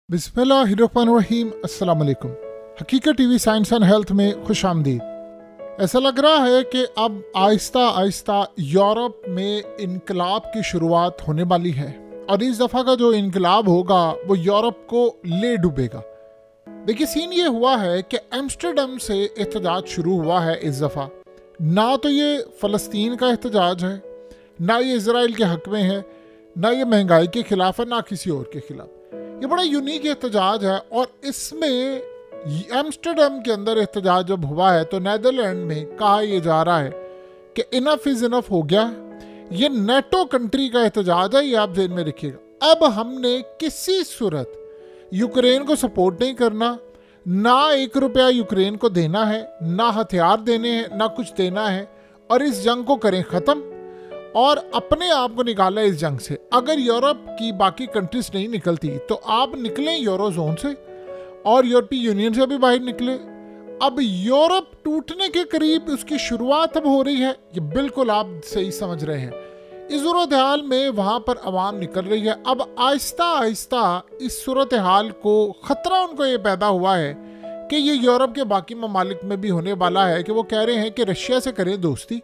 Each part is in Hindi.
बिस्मिल्लाहिर्रहमानिर्रहीम। अस्सलाम वालेकुम। हकीकत टीवी साइंस एंड हेल्थ में खुश आमदीद। ऐसा लग रहा है कि अब आहिस्ता आहिस्ता यूरोप में इनकलाब की शुरुआत होने वाली है और इस दफ़ा का जो इनकलाब होगा वो यूरोप को ले डूबेगा। देखिए, सीन ये हुआ है कि एम्स्टर्डम से एहतजाज शुरू हुआ है इस दफ़ा। ना तो ये फ़लस्तीन का एहतजाज है, ना ये इजराइल के हक़ में है, ना ये महंगाई के ख़िलाफ़ है, ना किसी और के ख़िलाफ़। ये बड़ा यूनिक एहतजाज है और इसमें एम्स्टर्डम के अंदर एहतजाज जब हुआ है तो नीदरलैंड में कहा यह जा रहा है कि इनफ इज़ इनफ हो गया। ये नेटो कंट्री का एहतजाज है, ये आप ज़हन में रखिएगा। अब हमने किसी सूरत यूक्रेन को सपोर्ट नहीं करना, ना 1 रुपया यूक्रेन को देना है, ना हथियार देने हैं, ना कुछ देना है, और इस जंग को करें ख़त्म और अपने आप को निकाला इस जंग से। अगर यूरोप की बाकी कंट्रीज नहीं निकलती तो आप निकलें यूरो जोन से और यूरोपीय यूनियन से भी बाहर निकले। अब यूरोप टूटने के करीब उसकी शुरुआत अब हो रही है, ये बिल्कुल आप सही समझ रहे हैं। इस सूरत हाल में वहाँ पर आवाम निकल रही है। अब आहिस्ता आहिस्ता इस सूरत हाल को ख़तरा उनको ये पैदा हुआ है कि ये यूरोप के बाकी ममालिक में भी होने वाला है कि वो कह रहे हैं कि रशिया से करें दोस्ती,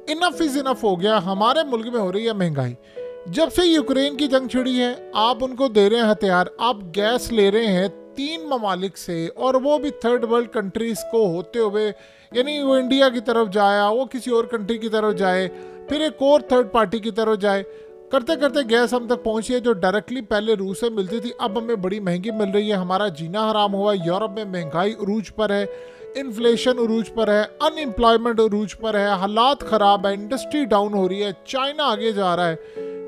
इनफ इज़ इनफ हो गया। हमारे मुल्क में हो रही है महंगाई। जब से यूक्रेन की जंग छिड़ी है आप उनको दे रहे हैं हथियार, आप गैस ले रहे हैं 3 ममालिक से, और वो भी थर्ड वर्ल्ड कंट्रीज़ को होते हुए, यानी वो इंडिया की तरफ जाया, वो किसी और कंट्री की तरफ जाए, फिर एक और थर्ड पार्टी की तरफ जाए, करते करते गैस हम तक पहुंची है जो डायरेक्टली पहले रूस से मिलती थी, अब हमें बड़ी महंगी मिल रही है। हमारा जीना हराम हुआ। यूरोप में महंगाई उरूज पर है, इन्फ्लेशन उरूज पर है, अनएम्प्लॉयमेंट उरूज पर है, हालात ख़राब है, इंडस्ट्री डाउन हो रही है, चाइना आगे जा रहा है।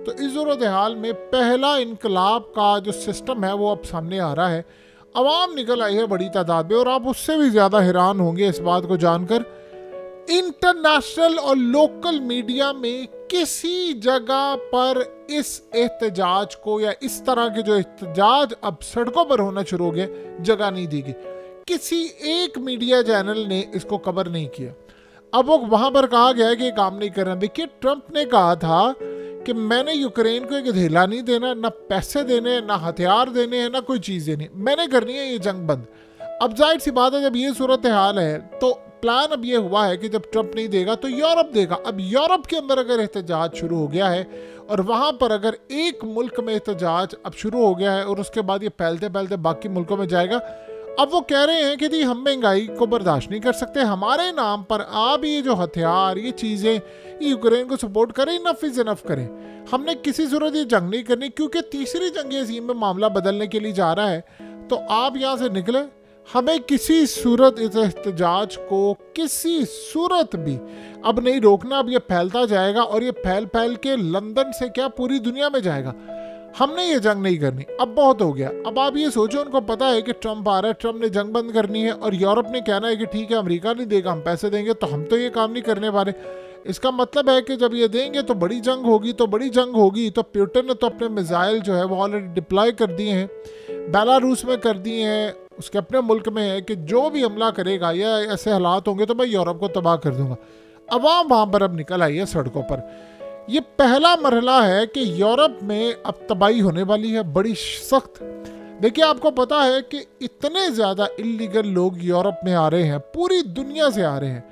तो इस सूरत हाल में पहला इनकलाब का जो सिस्टम है वो अब सामने आ रहा है। आवाम निकल आई है बड़ी तादाद में, और आप उससे भी ज़्यादा हैरान होंगे इस बात को जानकर, इंटरनेशनल और लोकल मीडिया में किसी जगह पर इस एहतजाज को या इस तरह के जो एहतजाज अब सड़कों पर होना शुरू हो गए जगह नहीं दी गई। किसी एक मीडिया चैनल ने इसको कवर नहीं किया। अब वो वहां पर कहा गया है कि काम नहीं कर रहे। देखिए, ट्रंप ने कहा था कि मैंने यूक्रेन को एक धेला नहीं देना, ना पैसे देने, ना हथियार देने हैं, ना कोई चीज़ देनी, मैंने करनी है ये जंग बंद। अब जाहिर सी बात है, जब ये सूरत हाल है तो प्लान अब ये हुआ है कि जब ट्रंप नहीं देगा तो यूरोप देगा। अब यूरोप के अंदर अगर एहतजाज शुरू हो गया है और वहाँ पर अगर एक मुल्क में एहतजाज अब शुरू हो गया है और उसके बाद ये फैलते फैलते बाकी मुल्कों में जाएगा, अब वो कह रहे हैं कि जी हम महंगाई को बर्दाश्त नहीं कर सकते, हमारे नाम पर आप ये जो हथियार, ये चीज़ें, यूक्रेन को सपोर्ट करें, इनफ इज़ इनफ करें। हमने किसी सूरत ये जंग नहीं करनी, क्योंकि तीसरी जंग अज़ीम में मामला बदलने के लिए जा रहा है। तो आप यहाँ से निकले, हमें किसी सूरत इस एहतजाज को किसी सूरत भी अब नहीं रोकना। अब ये फैलता जाएगा और ये फैल फैल के लंदन से क्या पूरी दुनिया में जाएगा। हमने ये जंग नहीं करनी, अब बहुत हो गया। अब आप ये सोचो, उनको पता है कि ट्रंप आ रहा है, ट्रंप ने जंग बंद करनी है, और यूरोप ने कहना है कि ठीक है अमेरिका नहीं देगा, हम पैसे देंगे, तो हम तो ये काम नहीं करने वाले। इसका मतलब है कि जब ये देंगे तो बड़ी जंग होगी, तो बड़ी जंग होगी तो पुतिन ने तो अपने मिसाइल जो है वो ऑलरेडी डिप्लॉय कर दिए हैं, बेलारूस में कर दिए हैं, उसके अपने मुल्क में है कि जो भी हमला करेगा या ऐसे हालात होंगे तो मैं यूरोप को तबाह कर दूंगा। अवाम वहाँ पर अब निकल आई है सड़कों पर। ये पहला मरहला है कि यूरोप में अब तबाही होने वाली है बड़ी सख्त। देखिए, आपको पता है कि इतने ज़्यादा इलीगल लोग यूरोप में आ रहे हैं, पूरी दुनिया से आ रहे हैं।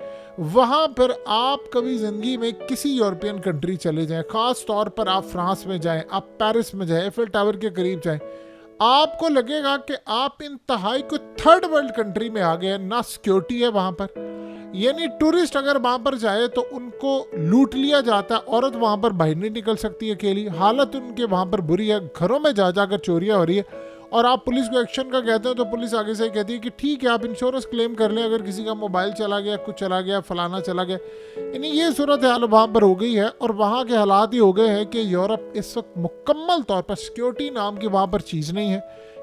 वहाँ पर आप कभी ज़िंदगी में किसी यूरोपियन कंट्री चले जाएं, ख़ास तौर पर आप फ्रांस में जाएं, आप पेरिस में जाएं, एफिल टावर के करीब जाएं, आपको लगेगा कि आप इंतहाई को थर्ड वर्ल्ड कंट्री में आ गए हैं। ना सिक्योरिटी है वहाँ पर, यानी टूरिस्ट अगर वहाँ पर जाए तो उनको लूट लिया जाता है। औरत वहाँ पर बाहर नहीं निकल सकती अकेली, हालत उनके वहाँ पर बुरी है। घरों में जा जाकर चोरियाँ हो रही है, और आप पुलिस को एक्शन का कहते हो तो पुलिस आगे से कहती है कि ठीक है आप इंश्योरेंस क्लेम कर लें अगर किसी का मोबाइल चला गया, कुछ चला गया, फलाना चला गया। यानी ये सूरत हाल वहाँ पर हो गई है, और वहाँ के हालात ही हो गए हैं कि यूरोप इस वक्त मुकम्मल तौर पर सिक्योरिटी नाम की वहाँ पर चीज़ नहीं है।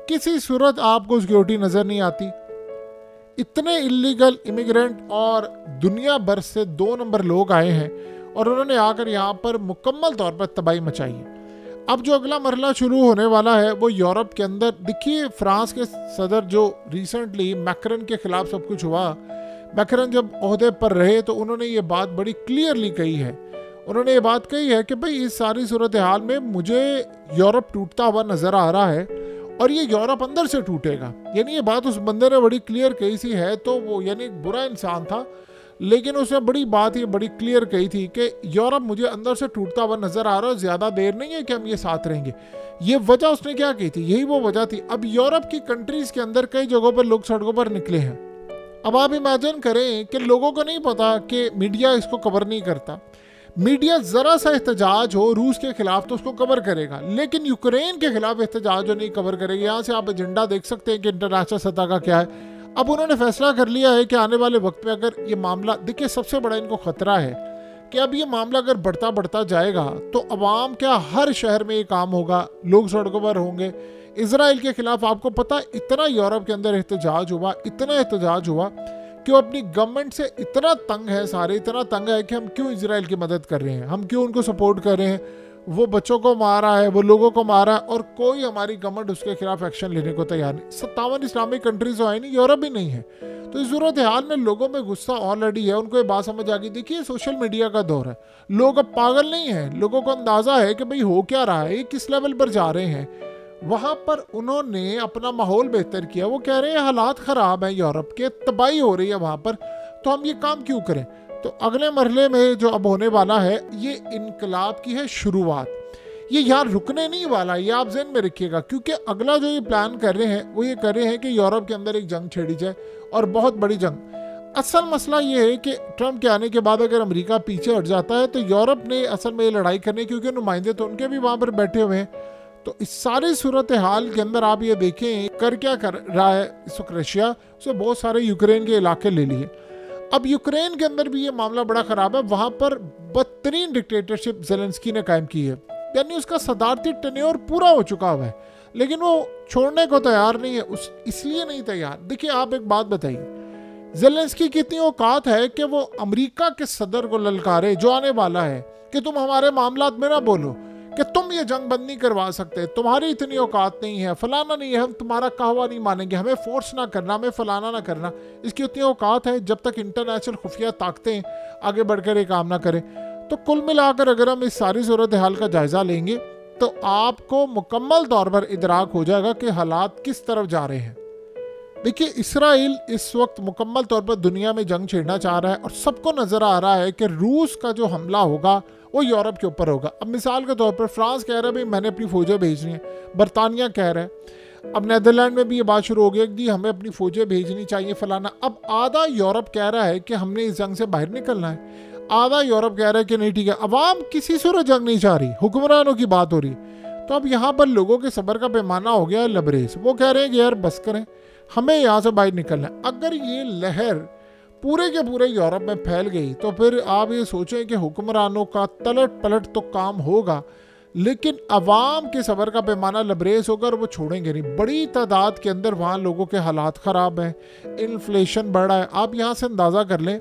किसी सूरत आपको सिक्योरिटी नज़र नहीं आती। इतने इलीगल इमिग्रेंट और दुनिया भर से 2 नंबर लोग आए हैं और उन्होंने आकर यहाँ पर मुकम्मल तौर पर तबाही मचाई है। अब जो अगला मरहला शुरू होने वाला है वो यूरोप के अंदर, देखिए फ्रांस के सदर जो रिसेंटली मैक्रन के खिलाफ सब कुछ हुआ, मैक्रन जब ओहदे पर रहे तो उन्होंने ये बात बड़ी क्लियरली कही है। उन्होंने ये बात कही है कि भाई इस सारी सूरत हाल में मुझे यूरोप टूटता हुआ नज़र आ रहा है और ये यूरोप अंदर से टूटेगा। यानी ये बात उस बंदे ने बड़ी क्लियर कही सी है, तो वो यानी बुरा इंसान था, लेकिन उसने बड़ी बात ये बड़ी क्लियर कही थी कि यूरोप मुझे अंदर से टूटता हुआ नजर आ रहा है, ज़्यादा देर नहीं है कि हम ये साथ रहेंगे। ये वजह उसने क्या कही थी, यही वो वजह थी। अब यूरोप की कंट्रीज के अंदर कई जगहों पर लोग सड़कों पर निकले हैं। अब आप इमेजिन करें कि लोगों को नहीं पता कि मीडिया इसको कवर नहीं करता। मीडिया ज़रा सा एहतजाज हो रूस के खिलाफ तो उसको कवर करेगा, लेकिन यूक्रेन के खिलाफ एहतजाज जो नहीं कवर करेगा। यहाँ से आप एजेंडा देख सकते हैं कि इंटरनेशनल सतह का क्या है। अब उन्होंने फैसला कर लिया है कि आने वाले वक्त में अगर ये मामला, देखिए सबसे बड़ा इनको खतरा है कि अब ये मामला अगर बढ़ता बढ़ता जाएगा तो अवाम क्या हर शहर में ये काम होगा, लोग सड़कों पर होंगे। इजराइल के खिलाफ आपको पता इतना यूरोप के अंदर एहतजाज हुआ, इतना एहतजाज हुआ कि वो अपनी गवर्नमेंट से इतना तंग है, सारे इतना तंग है कि हम क्यों इजराइल की मदद कर रहे हैं, हम क्यों उनको सपोर्ट कर रहे हैं। वो बच्चों को मारा है, वो लोगों को मारा है, और कोई हमारी गवर्नमेंट उसके खिलाफ एक्शन लेने को तैयार नहीं। 57 इस्लामिक कंट्रीज तो है नहीं, यूरोप भी नहीं है। तो इस सूरत हाल में लोगों में गुस्सा ऑलरेडी है, उनको ये बात समझ आ गई। देखिए सोशल मीडिया का दौर है, लोग अब पागल नहीं हैं, लोगों को अंदाजा है कि भाई हो क्या रहा है, किस लेवल पर जा रहे हैं। वहां पर उन्होंने अपना माहौल बेहतर किया। वो कह रहे हैं हालात ख़राब हैं यूरोप के, तबाही हो रही है वहाँ पर, तो हम ये काम क्यों करें। तो अगले मरहले में जो अब होने वाला है, ये इनकलाब की है शुरुआत। ये यहाँ रुकने नहीं वाला, ये आप ज़हन में रखिएगा, क्योंकि अगला जो ये प्लान कर रहे हैं वो ये कर रहे हैं कि यूरोप के अंदर एक जंग छेड़ी जाए, और बहुत बड़ी जंग। असल मसला ये है कि ट्रंप के आने के बाद अगर अमेरिका पीछे हट जाता है तो यूरोप ने असल में ये लड़ाई करनी, क्योंकि नुमाइंदे तो उनके भी वहाँ पर बैठे हुए हैं। तो इस सारी सूरत हाल के अंदर आप ये देखें कर क्या कर रहा है इस वक्त रशिया, उसने बहुत सारे यूक्रेन के इलाके ले लिए। अब यूक्रेन के अंदर भी ये मामला बड़ा ख़राब है, वहाँ पर बदतरीन डिक्टेटरशिप ज़ेलेंस्की ने कायम की है, यानी उसका सदारती टेन्योर पूरा हो चुका हुआ है, लेकिन वो छोड़ने को तैयार नहीं है। इसलिए नहीं तैयार। देखिए आप एक बात बताइए, ज़ेलेंस्की की इतनी औकात है कि वो अमेरिका के सदर को ललकारे जो आने वाला है कि तुम हमारे मामलात में ना बोलो, कि तुम ये जंग बंद नहीं करवा सकते, तुम्हारी इतनी औकात नहीं है, फलाना नहीं है, हम तुम्हारा कहवा नहीं मानेंगे, हमें फोर्स ना करना, हमें फलाना ना करना। इसकी उतनी औकात है जब तक इंटरनेशनल खुफिया ताकतें आगे बढ़कर ये काम ना करें। तो कुल मिलाकर अगर हम इस सारी सूरत हाल का जायज़ा लेंगे तो आपको मुकम्मल तौर पर इदराक हो जाएगा कि हालात किस तरफ जा रहे हैं। देखिए इसराइल इस वक्त मुकम्मल तौर पर दुनिया में जंग छेड़ना चाह रहा है, और सबको नज़र आ रहा है कि रूस का जो हमला होगा वो यूरोप के ऊपर होगा। अब मिसाल के तौर पर फ्रांस कह रहा है भाई मैंने अपनी फ़ौजें भेजनी है, बरतानिया कह रहा है, अब नेदरलैंड में भी ये बात शुरू हो गई कि हमें अपनी फ़ौजें भेजनी चाहिए फलाना। अब आधा यूरोप कह रहा है कि हमने इस जंग से बाहर निकलना है, आधा यूरोप कह रहा है कि नहीं ठीक है। अवाम किसी सूरत जंग नहीं चाह रही, हुक्मरानों की बात हो रही। तो अब यहाँ पर लोगों के सब्र का पैमाना हो गया है लबरेज। वो कह रहे हैं कि यार बस करें, हमें यहाँ से बाहर निकलना है। अगर ये लहर पूरे के पूरे यूरोप में फैल गई तो फिर आप ये सोचें कि हुक्मरानों का तलट पलट तो काम होगा, लेकिन अवाम के सब्र का पैमाना लबरेज होगा और वो छोड़ेंगे नहीं। बड़ी तादाद के अंदर वहाँ लोगों के हालात ख़राब हैं, इन्फ्लेशन बढ़ रहा है। आप यहाँ से अंदाज़ा कर लें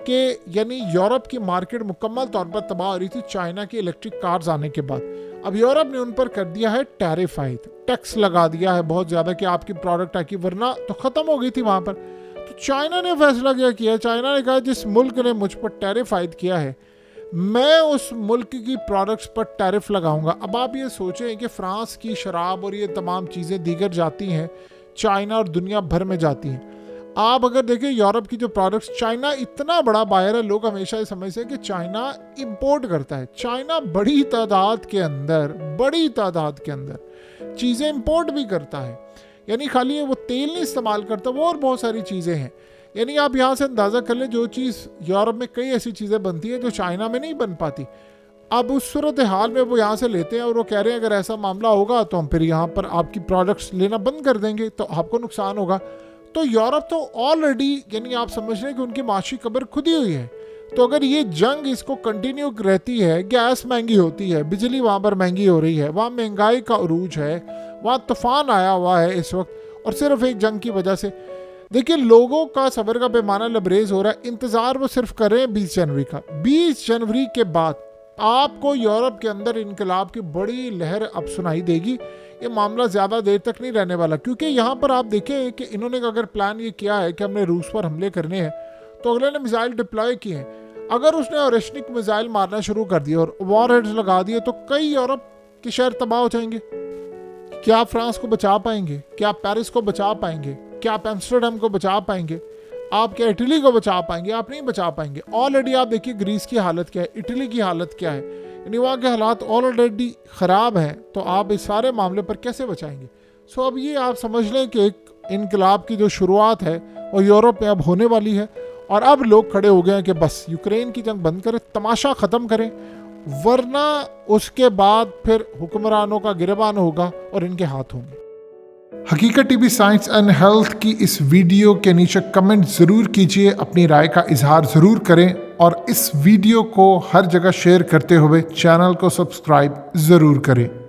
कि यानी यूरोप की मार्केट मुकम्मल तौर पर तबाह हो रही थी चाइना की इलेक्ट्रिक कार्स आने के बाद। अब यूरोप ने उन पर कर दिया है टैरिफाइड, टैक्स लगा दिया है बहुत ज़्यादा कि आपकी प्रोडक्ट आकी, वरना तो ख़त्म हो गई थी वहाँ पर। तो चाइना ने फैसला क्या किया, चाइना ने कहा जिस मुल्क ने मुझ पर टैरिफाइड किया है मैं उस मुल्क की प्रोडक्ट्स पर टैरिफ लगाऊंगा। अब आप ये सोचें कि फ्रांस की शराब और ये तमाम चीज़ें दीगर जाती हैं चाइना और दुनिया भर में जाती हैं। आप अगर देखें यूरोप की जो प्रोडक्ट्स, चाइना इतना बड़ा बायर है, लोग हमेशा ये समझते हैं कि चाइना इंपोर्ट करता है। चाइना बड़ी तादाद के अंदर चीज़ें इंपोर्ट भी करता है, यानी खाली वो तेल नहीं इस्तेमाल करता, वो और बहुत सारी चीज़ें हैं। यानी आप यहाँ से अंदाज़ा कर लें जो चीज़ यूरोप में कई ऐसी चीज़ें बनती हैं जो चाइना में नहीं बन पाती। अब उस सूरत हाल में वो यहाँ से लेते हैं और वो कह रहे हैं अगर ऐसा मामला होगा तो हम फिर यहाँ पर आपकी प्रोडक्ट्स लेना बंद कर देंगे, तो आपको नुकसान होगा। तो यूरोप तो ऑलरेडी यानी आप समझ रहे हैं कि उनकी माशी कब्र खुदी हुई है। तो अगर ये जंग इसको कंटिन्यू रहती है, गैस महंगी होती है, बिजली वहाँ पर महंगी हो रही है, वहाँ महंगाई का उरूज है, वहाँ तूफान आया हुआ है इस वक्त, और सिर्फ एक जंग की वजह से देखिए लोगों का सब्र का पैमाना लबरेज हो रहा है। इंतज़ार वो सिर्फ कर रहे हैं 20 जनवरी का। 20 जनवरी के बाद आपको यूरोप के अंदर इनकलाब की बड़ी लहर अब सुनाई देगी। ये मामला ज़्यादा देर तक नहीं रहने वाला, क्योंकि यहाँ पर आप देखें कि इन्होंने अगर प्लान ये किया है कि हमने रूस पर हमले करने हैं, तो अगले ने मिसाइल डिप्लॉय किए हैं। अगर उसने ओरेशनिक मिसाइल मारना शुरू कर दिया और वॉर हेड्स लगा दिए तो कई यूरोप के शहर तबाह हो जाएंगे। क्या आप फ्रांस को बचा पाएंगे? क्या आप पेरिस को बचा पाएंगे? क्या आप एम्स्टर्डम को बचा पाएंगे? आप क्या इटली को बचा पाएंगे? आप नहीं बचा पाएंगे। ऑलरेडी आप देखिए ग्रीस की हालत क्या है, इटली की हालत क्या है, यानी वहाँ के हालात ऑलरेडी ख़राब हैं, तो आप इस सारे मामले पर कैसे बचाएंगे? सो अब ये आप समझ लें कि एक इनकलाब की जो शुरुआत है वो यूरोप में अब होने वाली है, और अब लोग खड़े हो गए हैं कि बस यूक्रेन की जंग बंद करें, तमाशा ख़त्म करें, वरना उसके बाद फिर हुक्मरानों का गिरबान होगा और इनके हाथ होंगे। हकीकत टीवी साइंस एंड हेल्थ की इस वीडियो के नीचे कमेंट ज़रूर कीजिए, अपनी राय का इजहार ज़रूर करें, और इस वीडियो को हर जगह शेयर करते हुए चैनल को सब्सक्राइब ज़रूर करें।